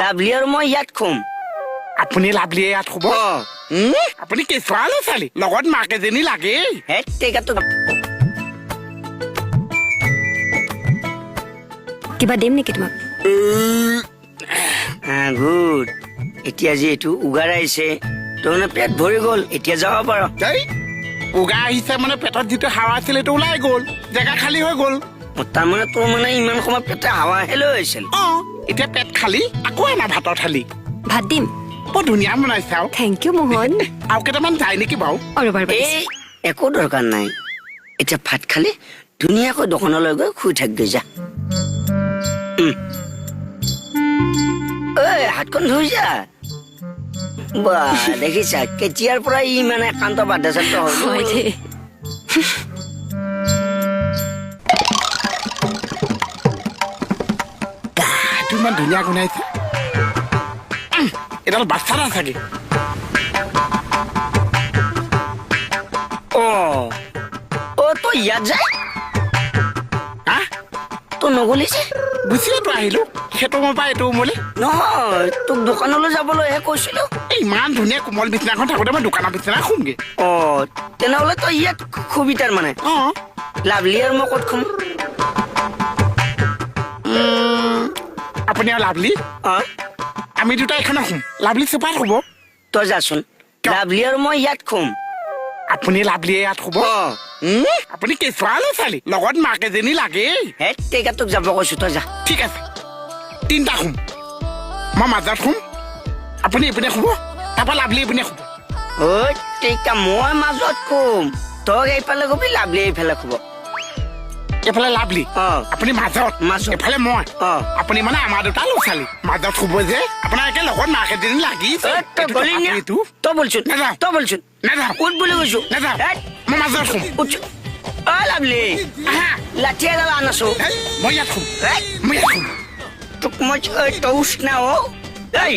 lovely আৰু মই ইয়াত খুম আপুনি লাভলিয়ে ইয়াত শুব আপুনি কেঁচুৱা ল'ৰা ছোৱালী লগত মাক এজনী লাগে হে টেকাটো কিবা দিম নেকি তোমাক গুড এতিয়া যিহেতু উগাৰ আহিছে তাৰমানে পেট ভৰি গ'ল এতিয়া যাব পাৰ উগা আহিছে মানে পেটত যিটো হাৱা আছিল সেইটো ওলাই গ'ল জেগা খালী হৈ গ'ল তাৰমানে তোৰ মানে ইমান সময় পেটে হাৱাহে লৈ আহিছিল এতিয়া পেট খালী আকৌ এনা ভাতৰ থালি ভাত দিম বৰ ধুনীয়া বনাইছে আৰু থেংক ইউ মোহন আৰু কেইটামান যায় নেকি বাৰু এই একো দৰকাৰ নাই এতিয়া ভাত খালি ধুনীয়াকৈ দোকানলৈ গৈ শুই থাকগৈ যা হাতখন ধুই যা বা দেখিছা কেতিয়াৰ পৰা ই মানে একান্ত বাধ্যচাত্ৰ হয় দেই ইমান ধুনীয়া গুণাইছে এডাল বাচ্চা না চাগে তই ইয়াত যায় হা তই নগলি যে গুচিয়েতো আহিলো সেইটো মই পাই এইটো মোলে নহয় তোক দোকানলৈ যাবলৈহে কৈছিলো ইমান ধুনীয়া কোমল বিচনাখন থাকোতে মই দোকানৰ বিচনা শুমগে তেনেহলে তই ইয়াত খুবি তাৰ মানে লাভলি আৰু মই ক'ত খুম আপুনি আৰু লাভলি আমি দুটা এখনে শুম লাভলি চোফাত শুব তই যাচোন লাভলি আৰু মই ইয়াত খুম আপুনি লাভলিয়ে ইয়াত শুব আপুনি কেঁচুৱা ল'ৰা ছোৱালী লগত মাক এজনী লাগে হে টেকা তোক যাব কৈছো তই যা ঠিক আছে তিনিটা শুম মই মাজত শুম আপুনি এইপিনে শুব তাৰপৰা লাভলি এইপিনে শুব টেকা মই মাজত খুম তই এইফালে খুবি লাভলি এইফালে খুব এইফালে লাভলি আপুনি মাজত এইফালে মই আপুনি মানে আমাৰ দুটা ল'ৰা ছোৱালী মাজত শুব যে আপোনাৰ একে লগত মাক এজনী লাগিছে তই বলচোন নাযাওঁ তই বলচোন নাযাওঁ উঠ বুলি কৈছো নাযাওঁ মই মাজত শুম লাভলি লাঠি এডাল আনাছো মই ইয়াত শুম মই ইয়াত শুম তোক মই তই উঠ না এই